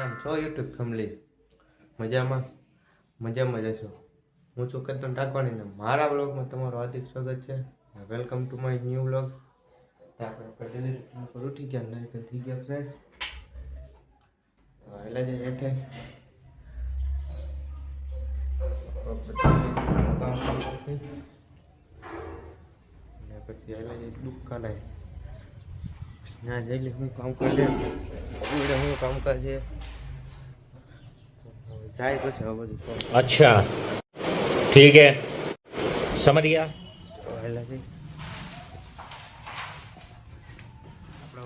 કેમ છો YouTube family? મજામાં મજામાં જશો. હું છું કેતન ટાકવાણી ને મારા બ્લોગમાં તમારું હાર્દિક સ્વાગત છે. Welcome to my new blog. આપણે ઉઠી ગયા નહીં તો થઈ ગયા ફ્રેશ. એટલે જ હેઠે પછી એટલે જ દુકાન આવી ના જઈ હું કામ કરી લે હું કામકાજ છે જાય પછી હવે બધું. अच्छा ठीक है समझ गया. એટલે આપણે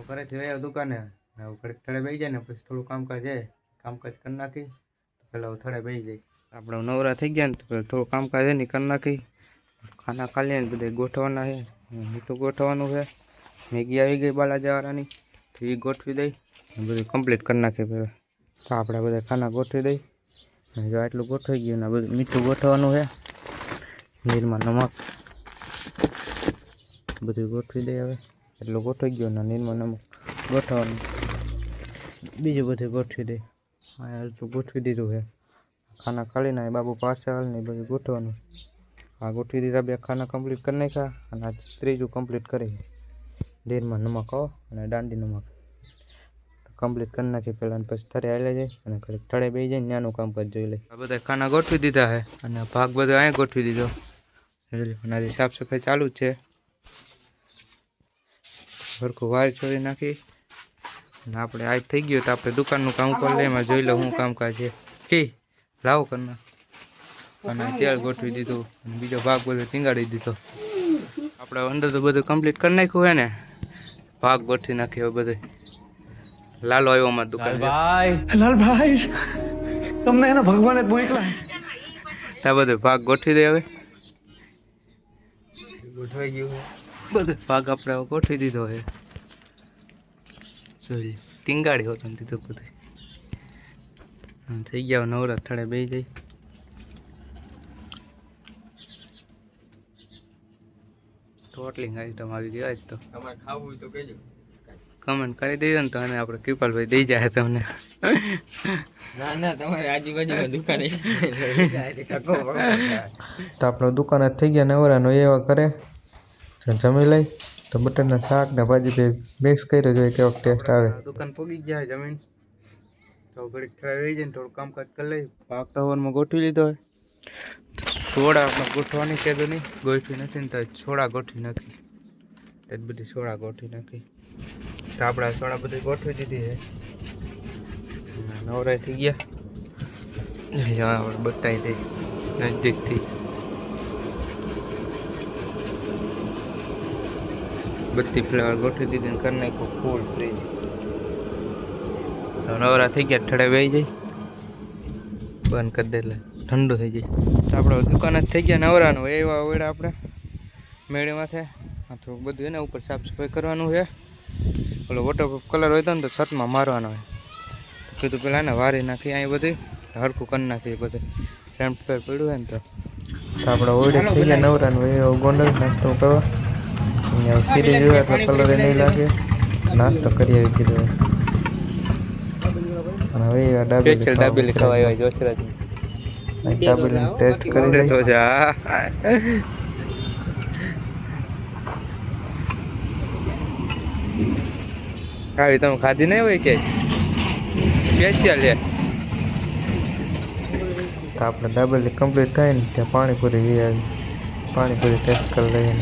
ઘરેથી આવ્યા દુકાને ઘડીક થડે બેસી જાય ને પછી થોડું કામકાજ છે કામકાજ કરી નાખી તો પેલા થડે બેસી જાય. આપણે નવરા થઈ ગયા ને તો થોડું કામકાજ છે ને કરી નાખી. ખાના ખાલી ને બધે ગોઠવવાના છે, મીઠું ગોઠવવાનું છે, મેગી આવી ગઈ બાલાજાવાળાની તો એ ગોઠવી દઈ બધું કમ્પ્લીટ કરી નાખીએ. પહેલાં તો આપણે બધા ખાના ગોઠવી દઈ. જો આટલું ગોઠવાઈ ગયું ને બધું મીઠું ગોઠવવાનું છે, નીરમાં નમક બધું ગોઠવી દઈ. હવે એટલું ગોઠવાઈ ગયું ને નીરમાં નમક ગોઠવવાનું, બીજું બધું ગોઠવી દઈ. હા એટલું ગોઠવી દીધું છે. ખાના ખાલીને બાબુ પાર્સલ ને બધું ગોઠવવાનું. આ ગોઠવી દીધા, બે ખાના કમ્પ્લીટ કરી નાખ્યા અને આ ત્રીજું કમ્પ્લીટ કરી નીરમાં નમક અને દાંડી નમક કમ્પ્લીટ કરી નાખી પહેલાં. પછી થરે હાલે જાય અને થડે બેસી જાય ત્યાંનું કામકાજ જોઈ લે. આ બધા ખાના ગોઠવી દીધા છે અને ભાગ બધો અહીંયા ગોઠવી દીધો અને સાફ સફાઈ ચાલુ જ છે. સરખું વાયર છોડી નાખી અને આપણે આજ થઈ ગયું તો આપણે દુકાનનું કામ કરી લઈએ. એમાં જોઈ લો શું કામકાજ છે કે લાવો કરના અને તેલ ગોઠવી દીધું અને બીજો ભાગ બધો ટીંગાડી દીધો. આપણે અંદર તો બધું કમ્પ્લીટ કરી નાખ્યું હોય ને, ભાગ ગોઠવી નાખ્યો બધું. લાલો આવ્યો અમારી દુકાન લાલ ભાઈ તમને એના ભગવાને જ મોકલા ત્યાં બધું ભાગ ગોઠવી દે. હવે ગોઠવાઈ ગયું બધું ભાગ આપણે ગોઠવી દીધો છે. જોઈ ટીંગાડી હોતો ને દીધું બધું થઈ ગયા. નવરાત થડે બેસી જાય. ટોટલિંગ આઈટમ આવી ગઈ. આજ તો તમારે ખાવું હોય તો કહેજો, કમેન્ટ કરી દેજો ને તો અને આપણે કૃપાલભાઈ દઈ જાય તમને. ના ના તમારે આજુબાજુમાં દુકાને તો આપણે દુકાન જ થઈ ગયા નવરાનો એવા કરે જમી લઈ તો બટરના શાક ને ભાજી મિક્સ કર્યો જોઈએ કેવો ટેસ્ટ આવે. દુકાન પોગી ગયા જમીન તો ઘડીક ટ્રાય રહી જાય ને થોડું કામકાજ કરી લઈ. પાક તવરમાં ગોઠવી લીધો હોય. સોડા આપણે ગોઠવાની કહેતો નહીં, ગોઠવી નથી ને તો સોડા ગોઠવી નાખી. તે બધી સોડા ગોઠવી નાખી તો આપણે સોડા બધી ગોઠવી દીધી છે. નવરાઈ થઈ ગયા આપણે બતાવી દઈ નજદીકથી. બધી ફ્લેવર ગોઠવી દીધી ને કરી નાખો ફૂલ ફ્રીજ. નવરા થઈ ગયા ઠડે બેસી જાય, બંધ કરી દે એટલે ઠંડુ થઈ જાય. તો આપણે દુકાન જ થઈ ગયા નવરાનું એવા ઓળા આપણે મેળીમાંથી થોડુંક બધું એના ઉપર સાફ સફાઈ કરવાનું છે. ઓલો વોટરપ્રૂફ કલર હોય તો ને તો છતમાં મારવાનો હોય તો કીધું પેલા ને વારી નાખી. અહીં બધું હરખું કરી નાખીએ બધું ફ્રેમ પેર પડ્યું હોય ને તો આપણે ઓળે થઈ ગયા નવરાનું એવો ગોંડલ નાસ્તો કરવા. અહીંયા સીધી જોયા તો કલર એ નહીં લાગે. નાસ્તો કરી આવી કીધું. અને હવે ડાબેલી ખાવા આવ્યા જોચરાજી ડાબેલી ટેસ્ટ કરી લેતો જા. ખાવી તમે ખાધી નહીં હોય કે સ્પેશિયલ છે. તો આપણે ડાબેલી કમ્પ્લીટ થાય ને ત્યાં પાણીપુરી ટેસ્ટ કરી લઈએ.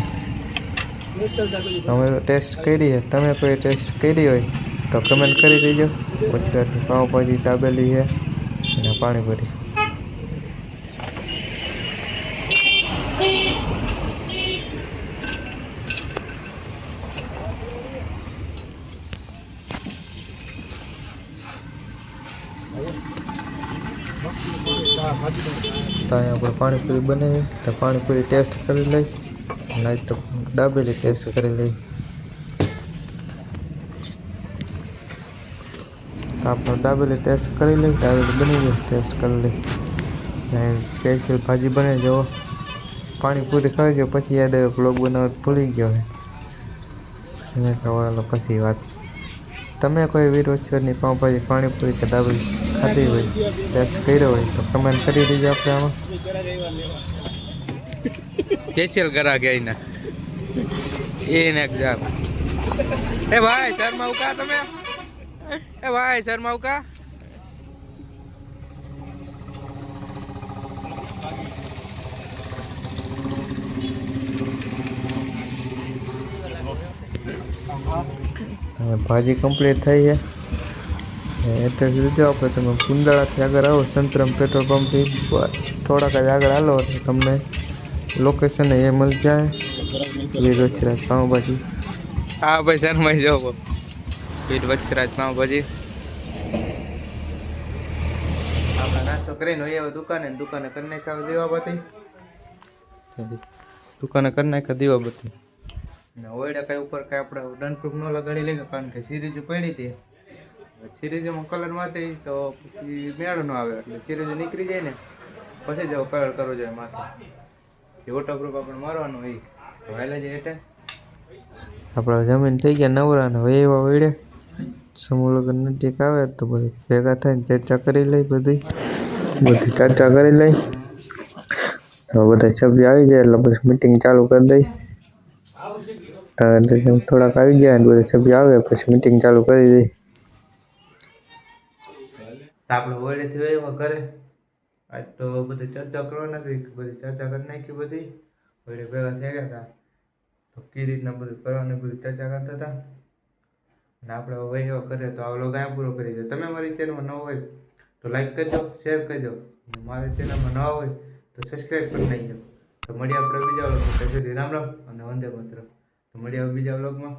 અમે ટેસ્ટ કરી, તમે કોઈ ટેસ્ટ કરી હોય તો કમેન્ટ કરી દેજો. ગુજરાતની પાઉંભાજી દાબેલી છે અને પાણીપુરી. તો અહીંયા આપણે પાણીપુરી બનાવી તો પાણીપુરી ટેસ્ટ કરી લઈ અને તો દાબેલી ટેસ્ટ કરી લઈ. તો આપણે દાબેલી ટેસ્ટ કરી લઈ, દાબેલી બની ગઈ ટેસ્ટ કરી લઈ. સ્પેશિયલ ભાજી બને જો પાણીપુરી ખાઈ ગયો પછી યાદ આવ્યો બ્લોગ બનાવવા ભૂલી ગયો. પછી વાત તમે કોઈ વીરવચ્છરની પાઉંભાજી પાણીપુરી કે દાબેલી ખાધી હોય ટેસ્ટ કર્યો હોય તો કમેન્ટ કરી દેજો આપણે આમાં સ્પેશિયલ કરા કે એને એક એ ભાઈ શર્મા ઉકા તમે એ ભાઈ શર્મા ઉકા ભાજી કમ્પ્લીટ થઈ છે એડ્રેસ લીધો આપણે તમે કુંદાળાથી આગળ આવો સંતરામ પેટ્રોલ પંપથી થોડાક જ આગળ હાલો એટલે તમને લોકેશન એ મળી જાય વીરવચ્છરાજ પાઉંભાજી હા ભાઈ શર્માઈ જાઓ વીરવચ્છરાજ પાઉંભાજી આપણે નાસ્તો કરીને હોય દુકાને કરી નાખ્યા દીવાબત્તી દુકાને કરી નાખ્યા દીવાબત્તી ને ઓયડા કઈ ઉપર કઈ આપણે ડન પ્રૂફ ન લગાડી લઈએ કારણ કે સિરીજ પડી હતી સિરીજમાં કલર માથે તો પછી મેળ ન આવે એટલે સિરીજ નીકળી જાય ને પછી જ કલર કરવો જોઈએ માથે એ વોટરપ્રૂફ આપણે મારવાનું હોય તો હાલે જાય એટલે આપણા જમીન થઈ ગયા નવરાને હવે એવા વડે સમૂહ લગ્ન નજીક આવે તો બધી ભેગા થઈને ચર્ચા કરી લઈ બધી ચર્ચા કરી લઈ તો બધા સભ્ય આવી જાય એટલે પછી મિટિંગ ચાલુ કરી દઈ થોડાક આવી ગયા ને બધા સભ્ય આવે પછી મિટિંગ ચાલુ કરી દઈ આપણે વડેથી એવા કરે આજ તો બધી ચર્ચા કરવા નથી બધી ચર્ચા કરી નાખી બધી વડે ભેગા થઈ ગયા હતા તો કઈ રીતના બધું કરવાની બધી ચર્ચા કરતા હતા અને આપણે હવે એવા કરે તો આ લોકો અહીંયા પૂરો કરી દો તમે મારી ચેનલમાં નવા હોય તો લાઈક કરજો શેર કરજો મારી ચેનલમાં નવા હોય તો સબસ્ક્રાઈબ કરી નાખજો તો મળીએ આપણે બીજા વ્લોગમાં ત્યાં સુધી રામ રામ અને વંદે માતરમ તો મળીએ બીજા વ્લોગમાં